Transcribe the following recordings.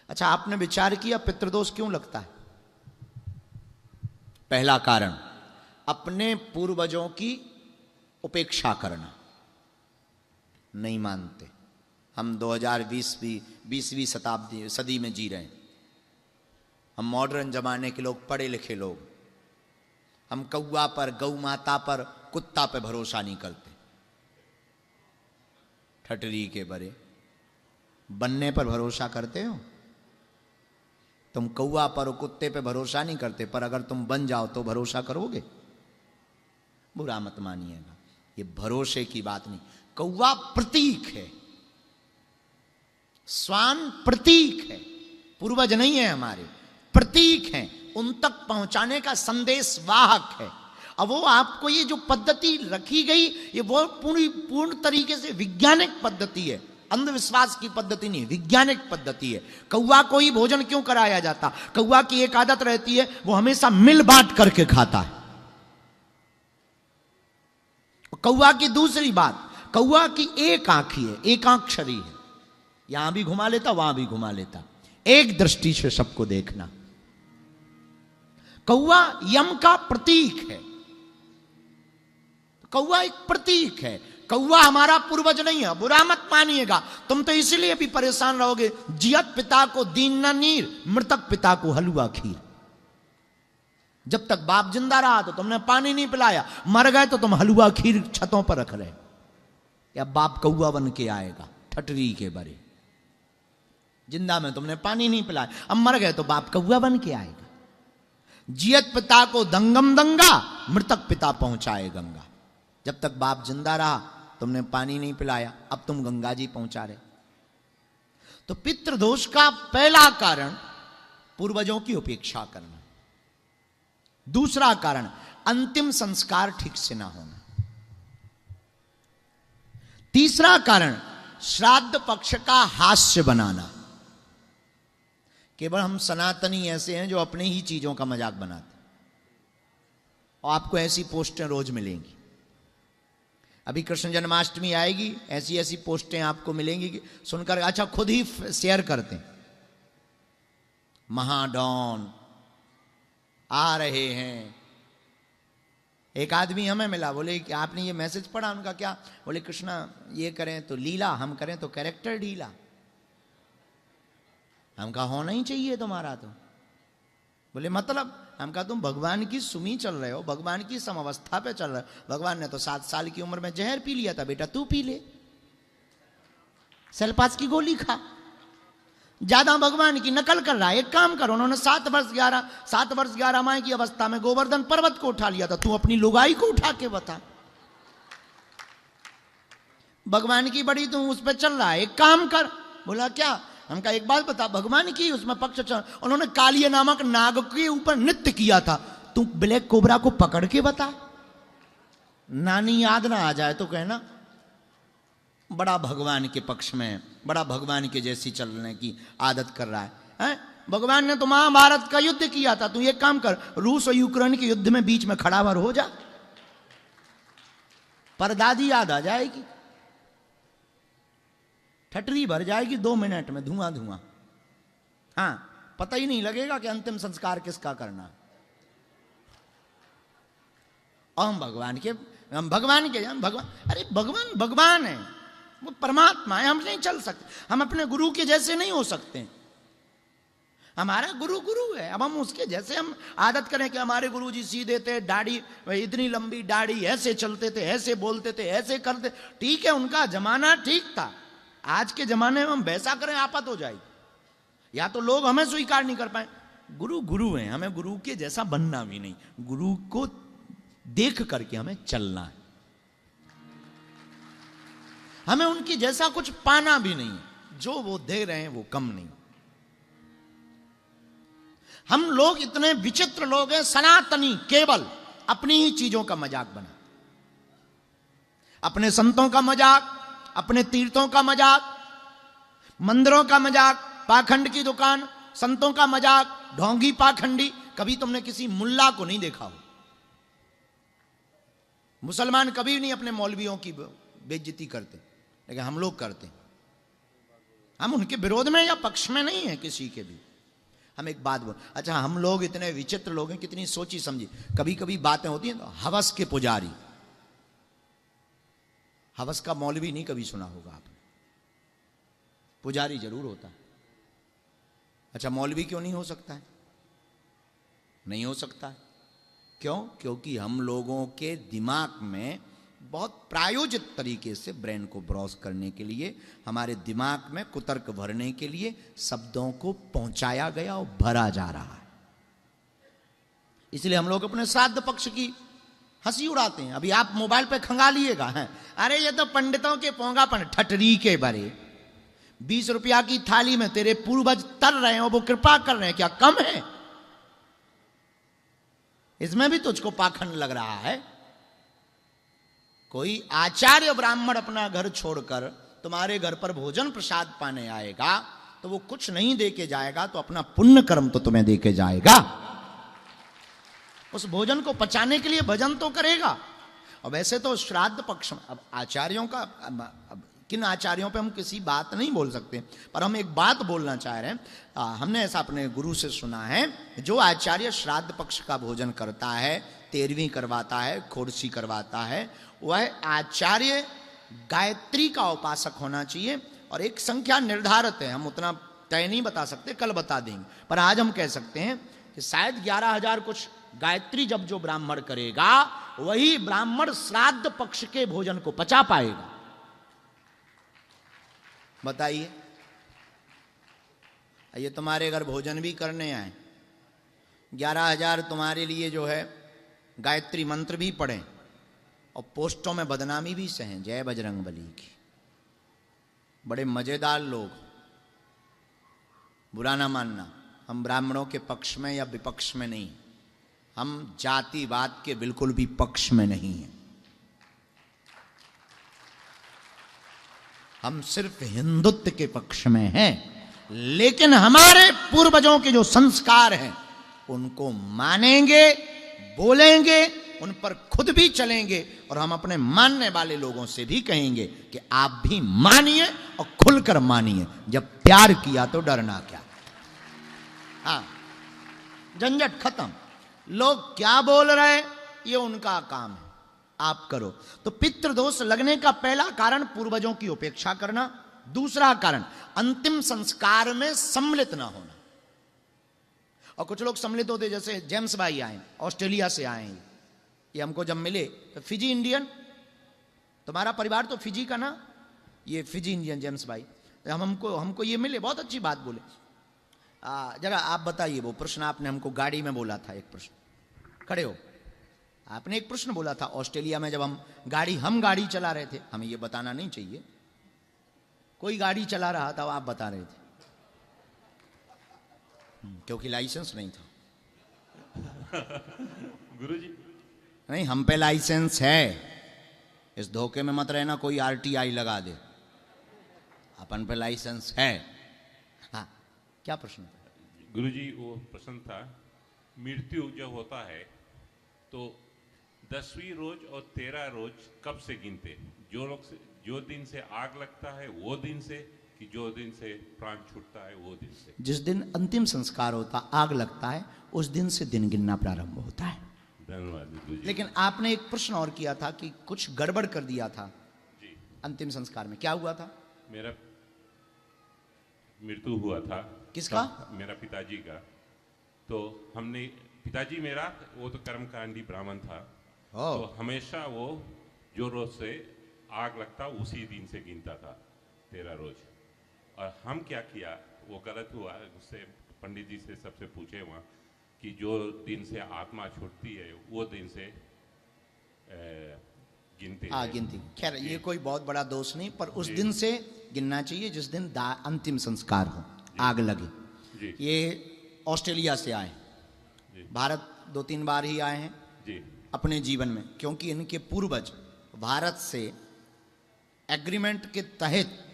अच्छा, आपने विचार किया पितृदोष क्यों लगता है? पहला कारण, अपने पूर्वजों की उपेक्षा करना। नहीं मानते। हम 2020वीं सदी में जी रहे हैं। हम मॉडर्न जमाने के लोग, पढ़े लिखे लोग। हम कौवा पर, गौ माता पर, कुत्ता पे भरोसा नहीं करते। ठटरी के बरे बनने पर भरोसा करते हो? तुम कौवा पर और कुत्ते पे भरोसा नहीं करते, पर अगर तुम बन जाओ तो भरोसा करोगे? बुरा मत मानिएगा, ये भरोसे की बात नहीं। कौवा प्रतीक है, श्वान प्रतीक है, पूर्वज नहीं है हमारे, प्रतीक है, उन तक पहुंचाने का संदेश वाहक है। अब वो आपको ये जो पद्धति रखी गई, ये वो पूर्ण तरीके से वैज्ञानिक पद्धति है, अंधविश्वास की पद्धति नहीं, वैज्ञानिक पद्धति है। कौवा को ही भोजन क्यों कराया जाता? कौवा की एक आदत रहती है, वो हमेशा मिल बांट करके खाता है। कौवा की दूसरी बात, कौवा की एक आंखी है, एकाक्षरी है, यहां भी घुमा लेता, वहां भी घुमा लेता, एक दृष्टि से सबको देखना। कौवा यम का प्रतीक है, कौवा एक प्रतीक है। कौवा हमारा पूर्वज नहीं है, बुरा मत मानिएगा। तुम तो इसलिए भी परेशान रहोगे, जियत पिता को दीन न नीर, मृतक पिता को हलवा खीर। जब तक बाप जिंदा रहा तो तुमने पानी नहीं पिलाया, मर गए तो तुम हलवा खीर छतों पर रख रहे। या बाप कौवा बन के आएगा, ठटरी के बरे। जिंदा में तुमने पानी नहीं पिलाया, अब मर गए तो बाप कौवा बन के आएगा। जियत पिता को दंगम दंगा, मृतक पिता पहुंचाए गंगा। जब तक बाप जिंदा रहा तुमने पानी नहीं पिलाया, अब तुम गंगा जी पहुंचा रहे। तो पितृदोष का पहला कारण पूर्वजों की उपेक्षा करना। दूसरा कारण, अंतिम संस्कार ठीक से ना होना। तीसरा कारण, श्राद्ध पक्ष का हास्य बनाना। केवल हम सनातनी ऐसे हैं जो अपने ही चीजों का मजाक बनाते, और आपको ऐसी पोस्टें रोज मिलेंगी। अभी कृष्ण जन्माष्टमी आएगी, ऐसी ऐसी पोस्टें आपको मिलेंगी कि सुनकर अच्छा खुद ही शेयर करते हैं। महाडॉन आ रहे हैं। एक आदमी हमें मिला, बोले कि आपने ये मैसेज पढ़ा? उनका क्या? बोले कृष्णा ये करें तो लीला, हम करें तो कैरेक्टर ढीला। हम कहा होना ही चाहिए तुम्हारा तो। बोले मतलब? हम कहा तुम भगवान की सुमी चल रहे हो, भगवान की समवस्था पे चल रहे हो। भगवान ने तो 7 साल की उम्र में जहर पी लिया था, बेटा तू पी ले, सेल्पास की गोली खा। ज्यादा भगवान की नकल कर रहा है। एक काम करो, उन्होंने 7 वर्ष 11 माह की अवस्था में गोवर्धन पर्वत को उठा लिया था, तू अपनी लुगाई को उठा के बता। भगवान की बड़ी तू उस पर चल रहा है, एक काम कर। बोला क्या? हम कहा एक बात बता, भगवान की उसमें पक्ष चल, उन्होंने कालिया नामक नाग के ऊपर नृत्य किया था, तू ब्लैक कोबरा को पकड़ के बता। नानी याद ना आ जाए तो कहना बड़ा भगवान के पक्ष में, बड़ा भगवान के जैसी चलने की आदत कर रहा है? भगवान ने तो महाभारत का युद्ध किया था, तू एक काम कर, रूस और यूक्रेन के युद्ध में बीच में खड़ा भर हो जा, परदादी याद आ जाएगी, ठटरी भर जाएगी 2 मिनट में, धुआं धुआं। हाँ, पता ही नहीं लगेगा कि अंतिम संस्कार किसका करना। हम भगवान के भगवान, अरे भगवान भगवान है, वो परमात्मा है, हम नहीं चल सकते। हम अपने गुरु के जैसे नहीं हो सकते। हमारा गुरु गुरु है, अब हम उसके जैसे हम आदत करें कि हमारे गुरु जी सीधे थे, दाढ़ी इतनी लंबी दाढ़ी, ऐसे चलते थे, ऐसे बोलते थे, ऐसे करते। ठीक है, उनका जमाना ठीक था। आज के जमाने में हम वैसा करें आफत हो जाएगी। या तो लोग हमें स्वीकार नहीं कर पाए। गुरु गुरु है, हमें गुरु के जैसा बनना भी नहीं, गुरु को देख करके हमें चलना है। हमें उनकी जैसा कुछ पाना भी नहीं, जो वो दे रहे हैं वो कम नहीं। हम लोग इतने विचित्र लोग हैं, सनातनी केवल अपनी ही चीजों का मजाक बना, अपने संतों का मजाक, अपने तीर्थों का मजाक, मंदिरों का मजाक, पाखंड की दुकान, संतों का मजाक, ढोंगी पाखंडी। कभी तुमने किसी मुल्ला को नहीं देखा हो। मुसलमान कभी नहीं अपने मौलवियों की बेइज्जती करते, लेकिन हम लोग करते। हम उनके विरोध में या पक्ष में नहीं है किसी के भी। हम एक बात बोल, अच्छा हम लोग इतने विचित्र लोग हैं, कितनी सोची समझी कभी कभी बातें होती हैं तो हवस के पुजारी, हवस का मौलवी नहीं कभी सुना होगा आपने, पुजारी जरूर होता है। अच्छा मौलवी क्यों नहीं हो सकता है? नहीं हो सकता है, क्यों? क्योंकि हम लोगों के दिमाग में बहुत प्रायोजित तरीके से ब्रेन को ब्रॉस करने के लिए, हमारे दिमाग में कुतर्क भरने के लिए शब्दों को पहुंचाया गया और भरा जा रहा है। इसलिए हम लोग अपने श्राद्ध पक्ष की हंसी उड़ाते हैं। अभी आप मोबाइल पे खंगालिएगा, हैं अरे ये तो पंडितों के पोंगापन, ठटरी के बरे। 20 रुपया की थाली में तेरे पूर्वज तर रहे हैं और वो कृपा कर रहे हैं, क्या कम है? इसमें भी तुझको पाखंड लग रहा है? कोई आचार्य ब्राह्मण अपना घर छोड़कर तुम्हारे घर पर भोजन प्रसाद पाने आएगा तो वो कुछ नहीं देके जाएगा, तो अपना पुण्य कर्म तो तुम्हें देके जाएगा। उस भोजन को पचाने के लिए भजन तो करेगा। और वैसे तो श्राद्ध पक्ष में अब आचार्यों का, अब किन आचार्यों पे हम किसी बात नहीं बोल सकते, पर हम एक बात बोलना चाह रहे हैं। हमने ऐसा अपने गुरु से सुना है, जो आचार्य श्राद्ध पक्ष का भोजन करता है, 13वीं करवाता है, खोड़सी करवाता है, वह आचार्य गायत्री का उपासक होना चाहिए। और एक संख्या निर्धारित है, हम उतना तय नहीं बता सकते, कल बता देंगे, पर आज हम कह सकते हैं कि शायद 11,000 कुछ गायत्री जब जो ब्राह्मण करेगा वही ब्राह्मण श्राद्ध पक्ष के भोजन को पचा पाएगा। बताइए, ये तुम्हारे घर भोजन भी करने आए, 11,000 तुम्हारे लिए जो है गायत्री मंत्र भी पढ़ें और पोस्टों में बदनामी भी सहें, जय बजरंगबली की। बड़े मजेदार लोग, बुरा ना मानना, हम ब्राह्मणों के पक्ष में या विपक्ष में नहीं, हम जातिवाद के बिल्कुल भी पक्ष में नहीं हैं। हम सिर्फ हिंदुत्व के पक्ष में हैं, लेकिन हमारे पूर्वजों के जो संस्कार हैं उनको मानेंगे, बोलेंगे, उन पर खुद भी चलेंगे, और हम अपने मानने वाले लोगों से भी कहेंगे कि आप भी मानिए और खुलकर मानिए। जब प्यार किया तो डरना क्या। हाँ, झंझट खत्म। लोग क्या बोल रहे हैं ये उनका काम है, आप करो। तो पितृदोष लगने का पहला कारण पूर्वजों की उपेक्षा करना, दूसरा कारण अंतिम संस्कार में सम्मिलित ना होना। और कुछ लोग सम्मिलित होते, जैसे जेम्स भाई आए, ऑस्ट्रेलिया से आए, ये हमको जब मिले तो फिजी इंडियन, तुम्हारा परिवार तो फिजी का ना, ये फिजी इंडियन जेम्स भाई, तो हमको ये मिले, बहुत अच्छी बात बोले। जरा आप बताइए, वो प्रश्न आपने हमको गाड़ी में बोला था, एक प्रश्न, खड़े हो, आपने एक प्रश्न बोला था ऑस्ट्रेलिया में, जब हम गाड़ी चला रहे थे, हमें ये बताना नहीं चाहिए, कोई गाड़ी चला रहा था, आप बता रहे थे, क्योंकि लाइसेंस नहीं था। गुरुजी, नहीं, हम पे लाइसेंस है, इस धोखे में मत रहना कोई RTI लगा दे, अपन पे लाइसेंस है। हाँ, क्या प्रश्न था? गुरुजी, वो प्रश्न था, मृत्यु जब होता है तो 10वीं रोज और 13 रोज कब से गिनते? जो दिन से आग लगता है वो दिन से, कि जो दिन से प्राण छूटता है वो दिन से? जिस दिन अंतिम संस्कार होता, आग लगता है, उस दिन से दिन गिनना प्रारंभ होता है। धन्यवाद गुरुजी। लेकिन आपने एक प्रश्न और किया था कि कुछ गड़बड़ कर दिया था जी, अंतिम संस्कार में, क्या हुआ था? मेरा मृत्यु हुआ था। किसका? मेरा पिताजी का। तो हमने, पिताजी मेरा वो तो कर्मकांडी ब्राह्मण था, तो हमेशा वो जो रोज से आग लगता उसी दिन से गिनता था 13 रोज। और हम क्या किया, वो गलत हुआ, उससे पंडित जी से सबसे पूछे वहाँ कि जो दिन से आत्मा छूटती है वो दिन से गिनते हैं। गिनती। खैर ये कोई बहुत बड़ा दोष नहीं, पर उस दिन से गिनना चाहिए जिस दिन अंतिम संस्कार हो, आग लगे। जी। ये ऑस्ट्रेलिया से आए, भारत 2-3 बार ही आए हैं जी अपने जीवन में, क्योंकि इनके पूर्वज भारत से एग्रीमेंट के तहत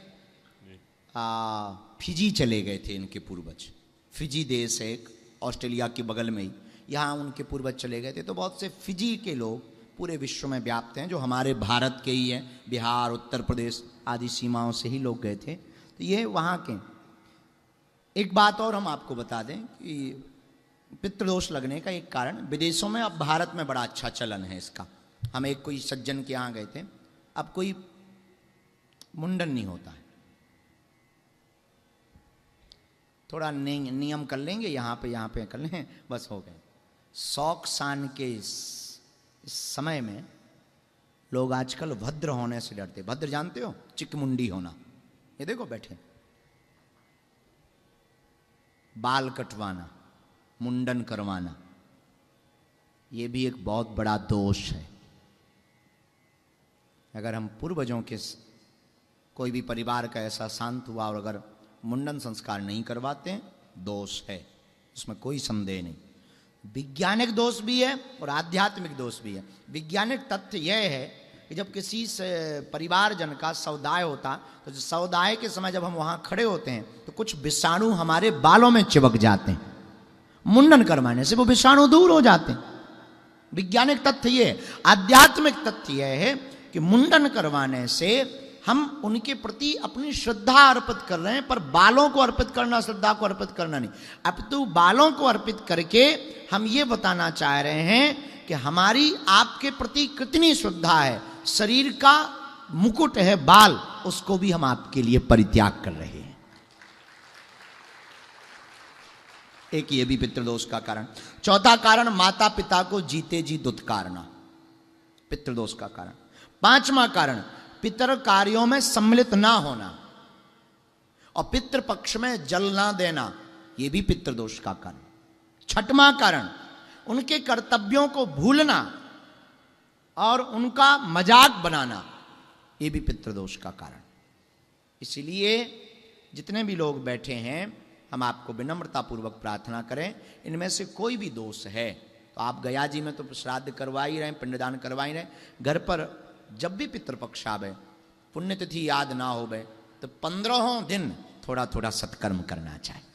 फिजी चले गए थे। इनके पूर्वज, फिजी देश है एक ऑस्ट्रेलिया के बगल में ही, यहाँ उनके पूर्वज चले गए थे। तो बहुत से फिजी के लोग पूरे विश्व में व्याप्त हैं, जो हमारे भारत के ही हैं, बिहार, उत्तर प्रदेश आदि सीमाओं से ही लोग गए थे। तो ये वहाँ के। एक बात और हम आपको बता दें कि पितृदोष लगने का एक कारण, विदेशों में, अब भारत में बड़ा अच्छा चलन है इसका। हम एक कोई सज्जन के यहाँ गए थे, अब कोई मुंडन नहीं होता है, थोड़ा नियम कर लेंगे, यहाँ पे कर लें, बस हो गए। शौक शान के इस समय में लोग आजकल भद्र होने से डरते। भद्र जानते हो? चिकमुंडी होना। ये देखो बैठे, बाल कटवाना, मुंडन करवाना, ये भी एक बहुत बड़ा दोष है। अगर हम पूर्वजों के कोई भी परिवार का ऐसा शांत हुआ और अगर मुंडन संस्कार नहीं करवाते हैं, दोष है, उसमें कोई संदेह नहीं। वैज्ञानिक दोष भी है और आध्यात्मिक दोष भी है। वैज्ञानिक तथ्य यह है कि जब किसी से परिवारजन का सौदाय होता, तो सौदाय के समय जब हम वहां खड़े होते हैं तो कुछ विषाणु हमारे बालों में चिपक जाते हैं। मुंडन करवाने से वो विषाणु दूर हो जाते हैं। वैज्ञानिक तथ्य यह है। आध्यात्मिक तथ्य यह है कि मुंडन करवाने से हम उनके प्रति अपनी श्रद्धा अर्पित कर रहे हैं, पर बालों को अर्पित करना, श्रद्धा को अर्पित करना नहीं। अपितु बालों को अर्पित करके हम ये बताना चाह रहे हैं कि हमारी आपके प्रति कितनी श्रद्धा है। शरीर का मुकुट है बाल, उसको भी हम आपके लिए परित्याग कर रहे हैं। एक ये भी पितृदोष का कारण। चौथा कारण, माता पिता को जीते जी दुत्कारना, पितृदोष का कारण। पांचवा कारण, पितृ कार्यों में सम्मिलित ना होना और पितृपक्ष में जल ना देना, यह भी पितृदोष का कारण। छठवां कारण, उनके कर्तव्यों को भूलना और उनका मजाक बनाना, यह भी पितृदोष का कारण। इसलिए जितने भी लोग बैठे हैं, हम आपको विनम्रतापूर्वक प्रार्थना करें, इनमें से कोई भी दोष है तो आप गया जी में तो श्राद्ध करवा ही रहे, पिंडदान करवा ही रहे, घर पर जब भी पितृपक्ष आवे, पुण्यतिथि याद ना होवे, तो 15 दिन थोड़ा थोड़ा सत्कर्म करना चाहिए।